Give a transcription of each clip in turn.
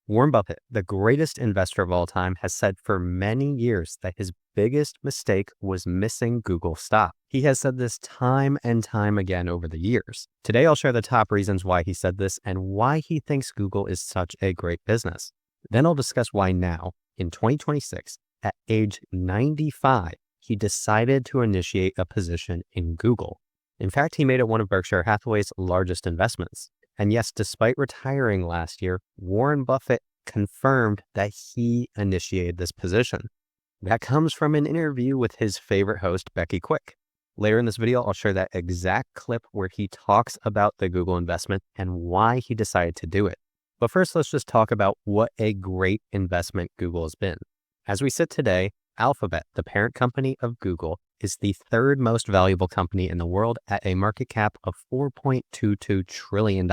Warren Buffett, the greatest investor of all time, has said for many years that his biggest mistake was missing Google stock. He has said this time and time again over the years. Today, I'll share the top reasons why he said this and why he thinks Google is such a great business. Then I'll discuss why now, in 2026, at age 95, he decided to initiate a position in Google. In fact, he made it one of Berkshire Hathaway's largest investments. And yes, despite retiring last year, Warren Buffett confirmed that he initiated this position. That comes from an interview with his favorite host, Becky Quick. Later in this video, I'll share that exact clip where he talks about the Google investment and why he decided to do it. But first, let's just talk about what a great investment Google has been. As we sit today, Alphabet, the parent company of Google, is the third most valuable company in the world at a market cap of $4.22 trillion.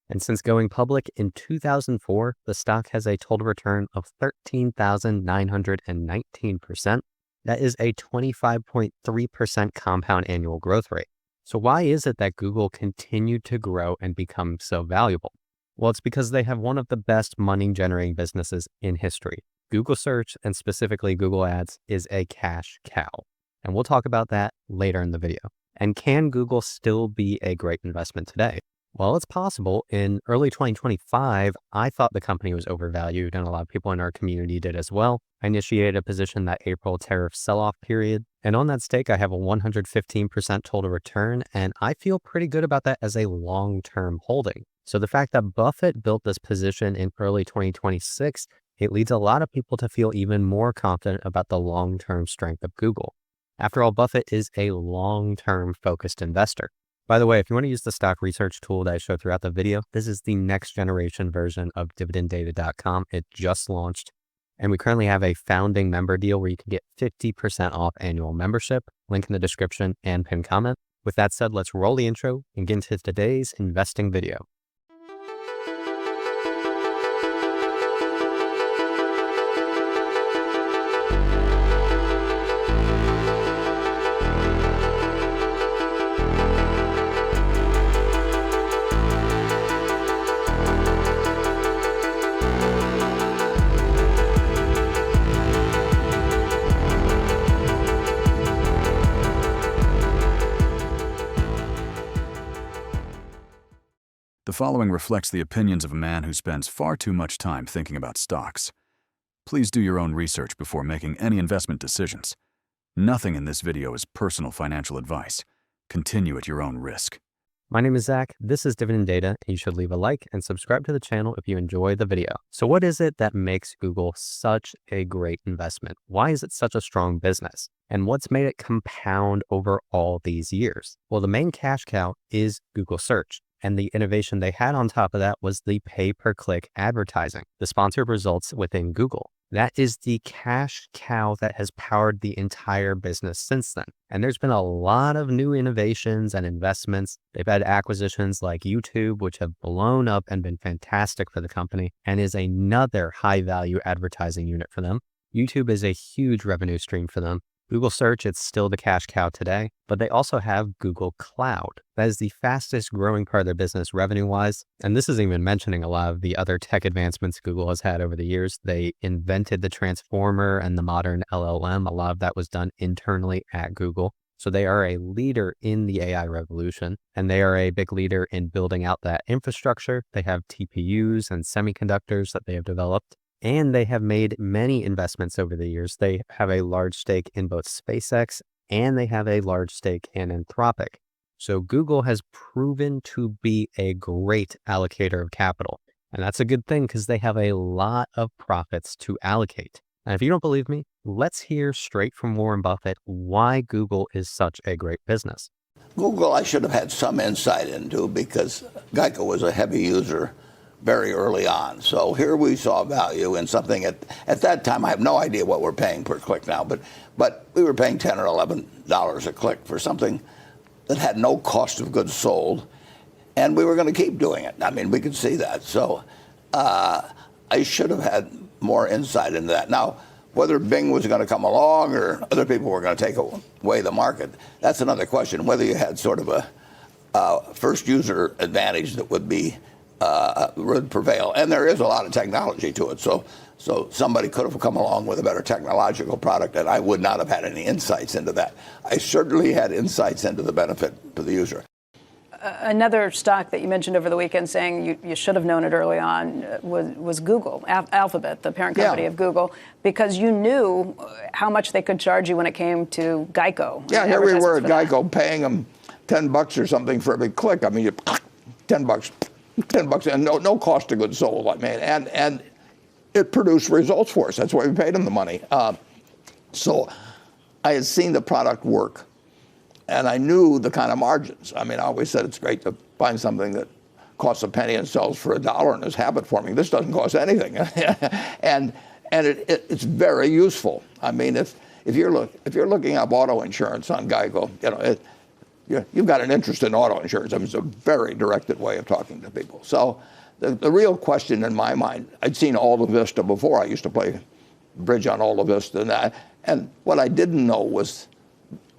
And since going public in 2004, the stock has a total return of 13,919%. That is a 25.3% compound annual growth rate. So why is it that Google continued to grow and become so valuable? Well, it's because they have one of the best money-generating businesses in history. Google Search, and specifically Google Ads, is a cash cow. And we'll talk about that later in the video. And can Google still be a great investment today? Well, it's possible. In early 2025, I thought the company was overvalued, and a lot of people in our community did as well. I initiated a position that April tariff sell-off period. And on that stake, I have a 115% total return, and I feel pretty good about that as a long-term holding. So the fact that Buffett built this position in early 2026, it leads a lot of people to feel even more confident about the long-term strength of Google. After all, Buffett is a long-term focused investor. By the way, if you want to use the stock research tool that I showed throughout the video, this is the next generation version of dividenddata.com. It just launched, and we currently have a founding member deal where you can get 50% off annual membership. Link in the description and pinned comment. With that said, let's roll the intro and get into today's investing video. The following reflects the opinions of a man who spends far too much time thinking about stocks. Please do your own research before making any investment decisions. Nothing in this video is personal financial advice. Continue at your own risk. My name is Zach. This is Dividend Data, and you should leave a like and subscribe to the channel if you enjoy the video. So what is it that makes Google such a great investment? Why is it such a strong business? And what's made it compound over all these years? Well, the main cash cow is Google Search. And the innovation they had on top of that was the pay-per-click advertising, the sponsored results within Google. That is the cash cow that has powered the entire business since then. And there's been a lot of new innovations and investments. They've had acquisitions like YouTube, which have blown up and been fantastic for the company and is another high-value advertising unit for them. YouTube is a huge revenue stream for them. Google Search, it's still the cash cow today, but they also have Google Cloud. That is the fastest growing part of their business revenue-wise. And this isn't even mentioning a lot of the other tech advancements Google has had over the years. They invented the transformer and the modern LLM. A lot of that was done internally at Google. So they are a leader in the AI revolution, and they are a big leader in building out that infrastructure. They have TPUs and semiconductors that they have developed. And they have made many investments over the years. They have a large stake in both SpaceX and they have a large stake in Anthropic. So Google has proven to be a great allocator of capital. And that's a good thing because they have a lot of profits to allocate. And if you don't believe me, let's hear straight from Warren Buffett why Google is such a great business. Google, I should have had some insight into because Geico was a heavy user very early on. So here we saw value in something at that time. I have no idea what we're paying per click now, but we were paying $10 or $11 a click for something that had no cost of goods sold, and we were going to keep doing it. I mean, we could see that. So I should have had more insight into that. Now, whether Bing was going to come along or other people were going to take away the market, that's another question. Whether you had sort of a first user advantage that would be would prevail. And there is a lot of technology to it. So somebody could have come along with a better technological product, and I would not have had any insights into that. I certainly had insights into the benefit to the user. Another stock that you mentioned over the weekend saying you should have known it early on was Google, Alphabet, the parent company of Google, because you knew how much they could charge you when it came to Geico. Yeah, here we were at Geico paying them $10 or something for every click. I mean, $10, and no cost of goods sold. I mean, and it produced results for us. That's why we paid them the money. So I had seen the product work, and I knew the kind of margins. I mean, I always said it's great to find something that costs a penny and sells for $1 and is habit forming. This doesn't cost anything, and it's very useful. I mean, if you're looking up auto insurance on Geico, you've got an interest in auto insurance. I mean, it's a very directed way of talking to people. So the real question in my mind, I'd seen Alta Vista before. I used to play bridge on Alta Vista and that. And what I didn't know was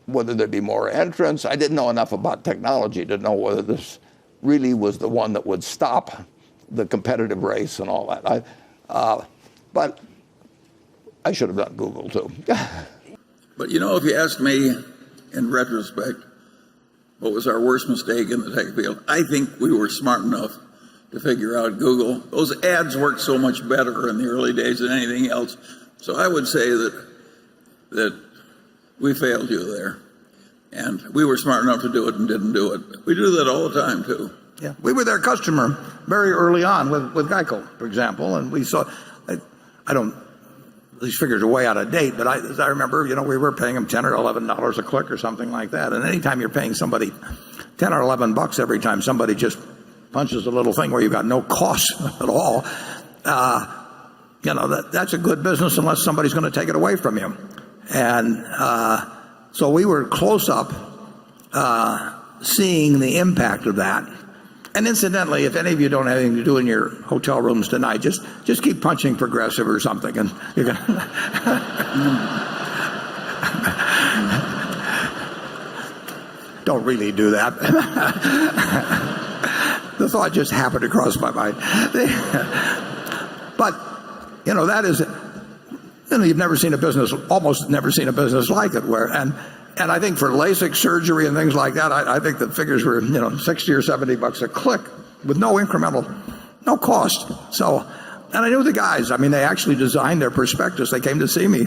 whether there'd be more entrants. I didn't know enough about technology to know whether this really was the one that would stop the competitive race and all that. But I should have done Google too. But if you ask me in retrospect, what was our worst mistake in the tech field? I think we were smart enough to figure out Google. Those ads worked so much better in the early days than anything else. So I would say that we failed you there. And we were smart enough to do it and didn't do it. We do that all the time, too. Yeah, we were their customer very early on with Geico, for example, and we saw, I don't, these figures are way out of date, but as I remember, we were paying them $10 or $11 a click or something like that. And anytime you're paying somebody $10 or $11 every time somebody just punches a little thing where you've got no cost at all, that's a good business unless somebody's going to take it away from you. And so we were close up seeing the impact of that. And incidentally, if any of you don't have anything to do in your hotel rooms tonight, just keep punching Progressive or something, and you're gonna don't really do that. The thought just happened to cross my mind. But that is, you've never seen a business, almost never seen a business like it, where and I think for LASIK surgery and things like that, I think the figures were, $60 or $70 a click with no cost. So, and I knew the guys. I mean, they actually designed their prospectus. They came to see me,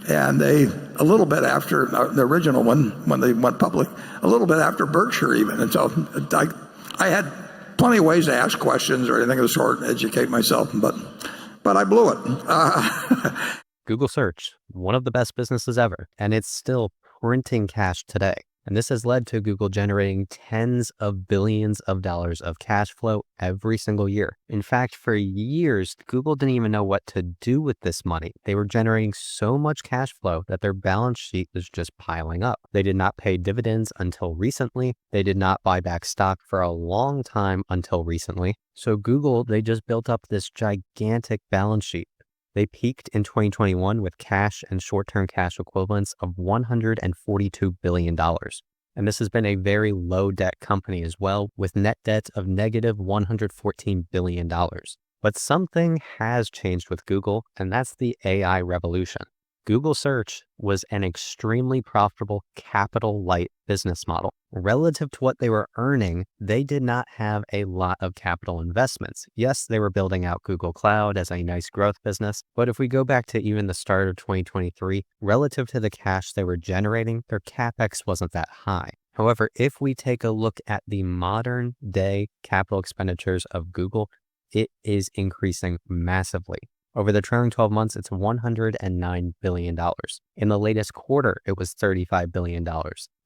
and a little bit after the original one, when they went public, a little bit after Berkshire even. And so I had plenty of ways to ask questions or anything of the sort, educate myself, but I blew it. Google search, one of the best businesses ever, and it's still printing cash today. And this has led to Google generating tens of billions of dollars of cash flow every single year. In fact, for years, Google didn't even know what to do with this money. They were generating so much cash flow that their balance sheet was just piling up. They did not pay dividends until recently. They did not buy back stock for a long time until recently. So Google, they just built up this gigantic balance sheet. They peaked in 2021 with cash and short-term cash equivalents of $142 billion. And this has been a very low debt company as well, with net debt of negative $114 billion. But something has changed with Google, and that's the AI revolution. Google search was an extremely profitable capital-light business model. Relative to what they were earning, they did not have a lot of capital investments. Yes, they were building out Google Cloud as a nice growth business, but if we go back to even the start of 2023, relative to the cash they were generating, their CapEx wasn't that high. However, if we take a look at the modern day capital expenditures of Google, it is increasing massively. Over the trailing 12 months, it's $109 billion. In the latest quarter, it was $35 billion.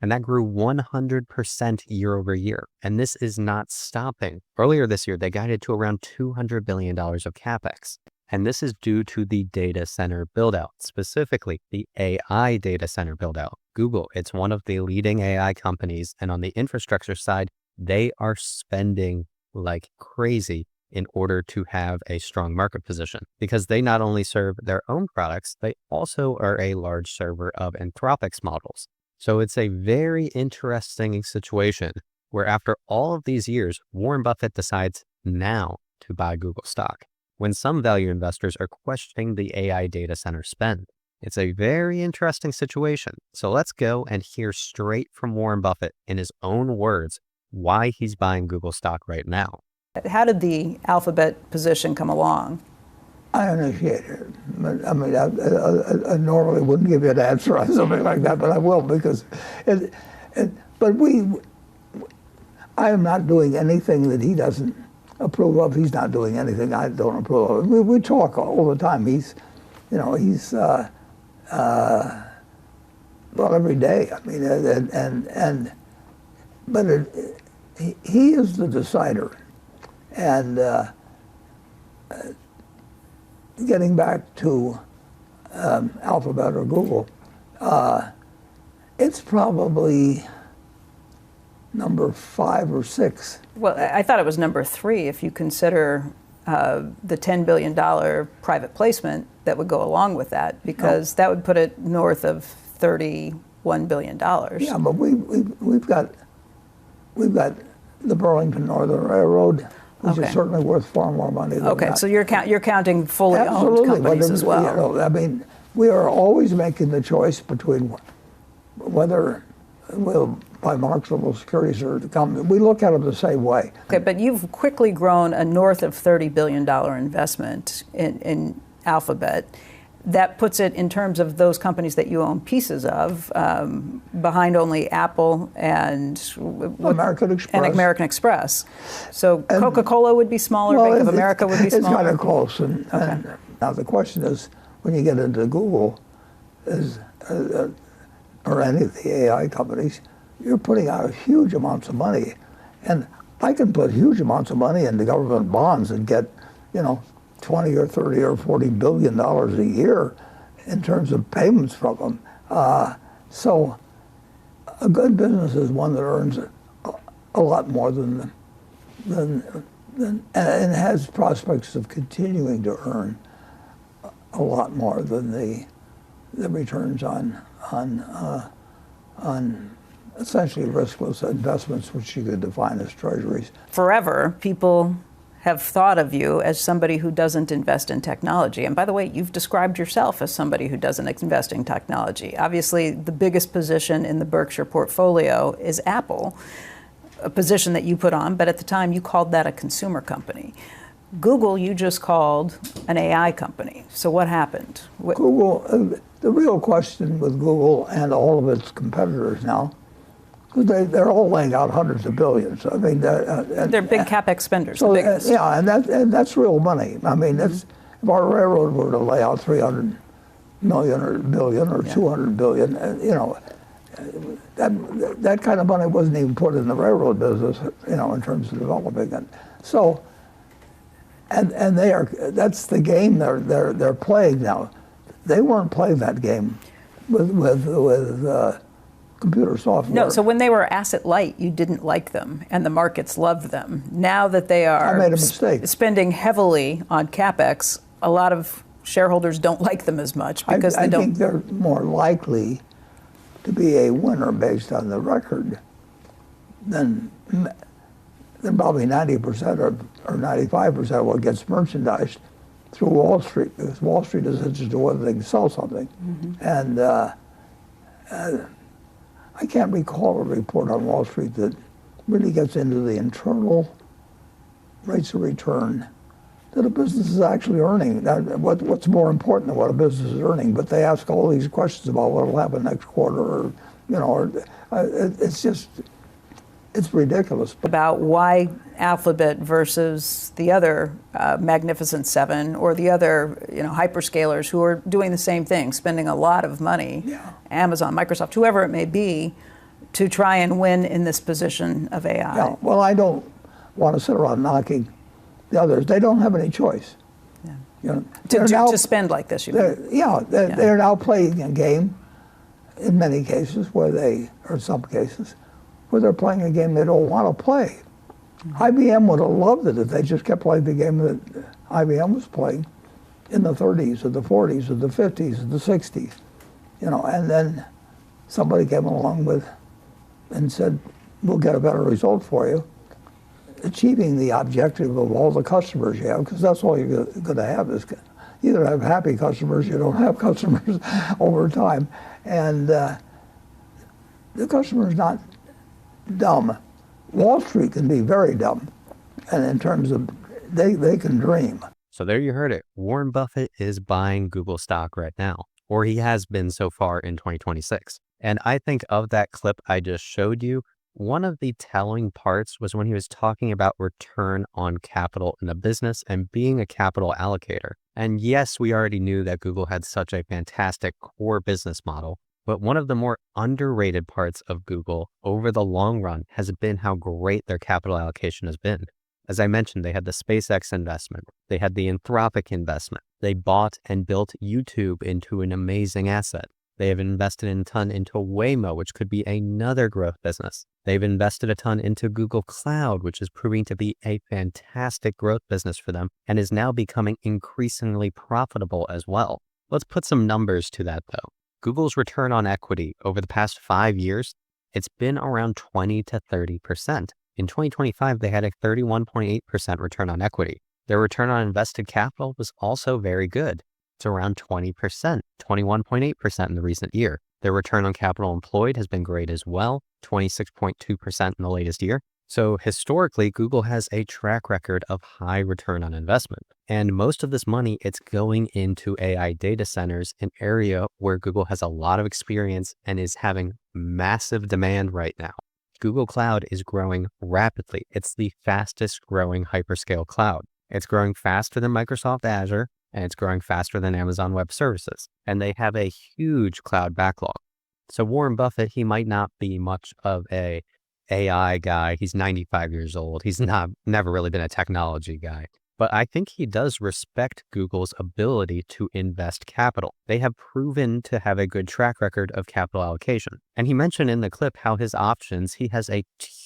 And that grew 100% year over year. And this is not stopping. Earlier this year, they guided to around $200 billion of CapEx. And this is due to the data center buildout, specifically the AI data center buildout. Google, it's one of the leading AI companies. And on the infrastructure side, they are spending like crazy in order to have a strong market position, because they not only serve their own products, they also are a large server of Anthropic's models. So it's a very interesting situation where after all of these years, Warren Buffett decides now to buy Google stock when some value investors are questioning the AI data center spend. It's a very interesting situation. So let's go and hear straight from Warren Buffett in his own words why he's buying Google stock right now. How did the Alphabet position come along? I initiated it. I mean, I normally wouldn't give you an answer on something like that, but I will because I am not doing anything that he doesn't approve of. He's not doing anything I don't approve of. We talk all the time. He's well, every day. I mean, but he is the decider. And getting back to Alphabet or Google, it's probably number 5 or 6. Well, I thought it was number 3 if you consider the $10 billion private placement that would go along with that, because that would put it north of $31 billion. Yeah, but we've got the Burlington Northern Railroad, which is certainly worth far more money than that. So you're counting fully owned companies as well. You know, I mean, we are always making the choice between whether we'll buy marketable securities or the company. We look at them the same way. Okay, but you've quickly grown a north of $30 billion investment in Alphabet. That puts it, in terms of those companies that you own pieces of, behind only Apple and American Express. So Coca-Cola would be smaller, Bank of America would be smaller? It's kind of close. And now the question is, when you get into Google, or any of the AI companies, you're putting out huge amounts of money. And I can put huge amounts of money into government bonds and get, 20 or 30 or 40 billion dollars a year in terms of payments from them. So a good business is one that earns a lot more than and has prospects of continuing to earn a lot more than the returns on essentially riskless investments, which you could define as treasuries. Forever, people have thought of you as somebody who doesn't invest in technology. And by the way, you've described yourself as somebody who doesn't invest in technology. Obviously, the biggest position in the Berkshire portfolio is Apple, a position that you put on, but at the time you called that a consumer company. Google, you just called an AI company. So what happened? Google, the real question with Google and all of its competitors now, because they're all laying out hundreds of billions. I mean, they're big capex spenders. So, the biggest. Yeah, and that's real money. I mean, if our railroad were to lay out 300 million or billion or 200 billion, that kind of money wasn't even put in the railroad business, in terms of developing it. So, and that's the game they're playing now. They weren't playing that game with computer software. No, so when they were asset light, you didn't like them, and the markets loved them. Now that they are I made a mistake. Spending heavily on capex, a lot of shareholders don't like them as much because I think they're more likely to be a winner based on the record than probably 90% or 95% of what gets merchandised through Wall Street, because Wall Street is interested in whether they can sell something. And I can't recall a report on Wall Street that really gets into the internal rates of return that a business is actually earning. Now, what's more important than what a business is earning? But they ask all these questions about what will happen next quarter, it's ridiculous. About why Alphabet versus the other Magnificent Seven or the other hyperscalers who are doing the same thing, spending a lot of money, Amazon, Microsoft, whoever it may be, to try and win in this position of AI. Yeah, well, I don't want to sit around knocking the others. They don't have any choice. Yeah. To spend like this, you mean? They're now playing a game in many cases or some cases, where they're playing a game they don't want to play. IBM would have loved it if they just kept playing the game that IBM was playing in the 30s or the 40s or the 50s or the 60s. And then somebody came along and said, we'll get a better result for you. achieving the objective of all the customers you have, because that's all you're going to have is either have happy customers, you don't have customers over time. And the customer's not dumb. Wall Street can be very dumb, and in terms of they can dream. So there you heard it. Warren Buffett is buying Google stock right now, or he has been so far in 2026. And I think of that clip I just showed you, one of the telling parts was when he was talking about return on capital in a business and being a capital allocator. And yes, we already knew that Google had such a fantastic core business model, but one of the more underrated parts of Google over the long run has been how great their capital allocation has been. As I mentioned, they had the SpaceX investment. They had the Anthropic investment. They bought and built YouTube into an amazing asset. They have invested a ton into Waymo, which could be another growth business. They've invested a ton into Google Cloud, which is proving to be a fantastic growth business for them and is now becoming increasingly profitable as well. Let's put some numbers to that though. Google's return on equity over the past 5 years, it's been around 20 to 30%. In 2025, they had a 31.8% return on equity. Their return on invested capital was also very good. It's around 20%, 21.8% in the recent year. Their return on capital employed has been great as well, 26.2% in the latest year. So historically, Google has a track record of high return on investment. And most of this money, it's going into AI data centers, an area where Google has a lot of experience and is having massive demand right now. Google Cloud is growing rapidly. It's the fastest growing hyperscale cloud. It's growing faster than Microsoft Azure, and it's growing faster than Amazon Web Services. And they have a huge cloud backlog. So Warren Buffett, he might not be much of a AI guy. He's 95 years old. He's never really been a technology guy. But I think he does respect Google's ability to invest capital. They have proven to have a good track record of capital allocation. And he mentioned in the clip how his options, he has a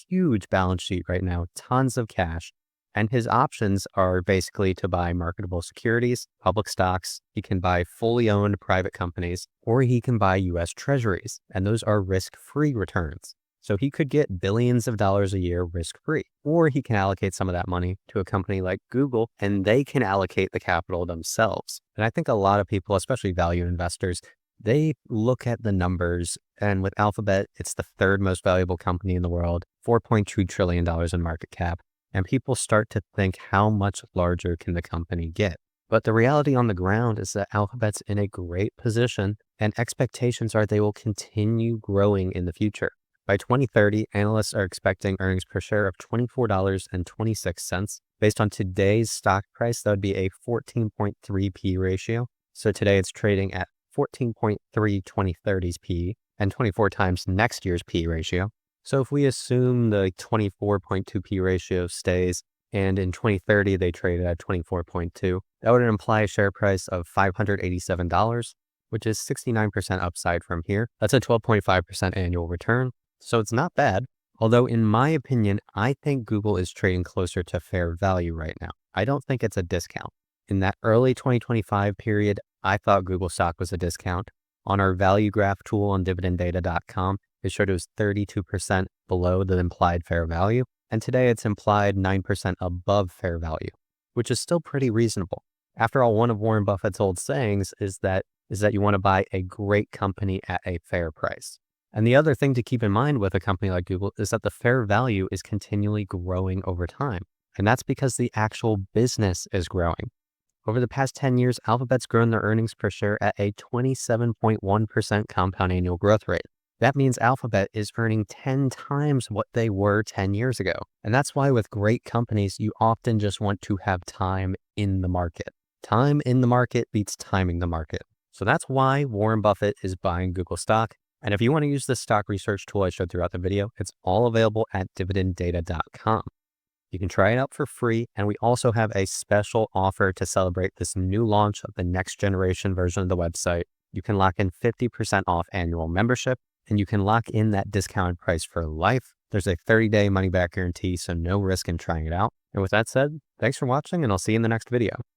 huge balance sheet right now, tons of cash. And his options are basically to buy marketable securities, public stocks. He can buy fully owned private companies, or he can buy US treasuries. And those are risk-free returns. So he could get billions of dollars a year risk-free, or he can allocate some of that money to a company like Google, and they can allocate the capital themselves. And I think a lot of people, especially value investors, they look at the numbers, and with Alphabet, it's the third most valuable company in the world, $4.2 trillion in market cap. And people start to think, how much larger can the company get? But the reality on the ground is that Alphabet's in a great position, and expectations are they will continue growing in the future. By 2030, analysts are expecting earnings per share of $24.26. Based on today's stock price, that would be a 14.3 P ratio. So today it's trading at 14.3 2030's P and 24 times next year's P ratio. So if we assume the 24.2 P ratio stays, and in 2030 they traded at 24.2, that would imply a share price of $587, which is 69% upside from here. That's a 12.5% annual return. So it's not bad. Although in my opinion, I think Google is trading closer to fair value right now. I don't think it's a discount. In that early 2025 period, I thought Google stock was a discount. On our value graph tool on dividenddata.com, it showed it was 32% below the implied fair value. And today it's implied 9% above fair value, which is still pretty reasonable. After all, one of Warren Buffett's old sayings is that you want to buy a great company at a fair price. And the other thing to keep in mind with a company like Google is that the fair value is continually growing over time. And that's because the actual business is growing. Over the past 10 years, Alphabet's grown their earnings per share at a 27.1% compound annual growth rate. That means Alphabet is earning 10 times what they were 10 years ago. And that's why with great companies, you often just want to have time in the market. Time in the market beats timing the market. So that's why Warren Buffett is buying Google stock. And if you want to use the stock research tool I showed throughout the video, it's all available at dividenddata.com. You can try it out for free. And we also have a special offer to celebrate this new launch of the next generation version of the website. You can lock in 50% off annual membership, and you can lock in that discounted price for life. There's a 30-day money-back guarantee, so no risk in trying it out. And with that said, thanks for watching, and I'll see you in the next video.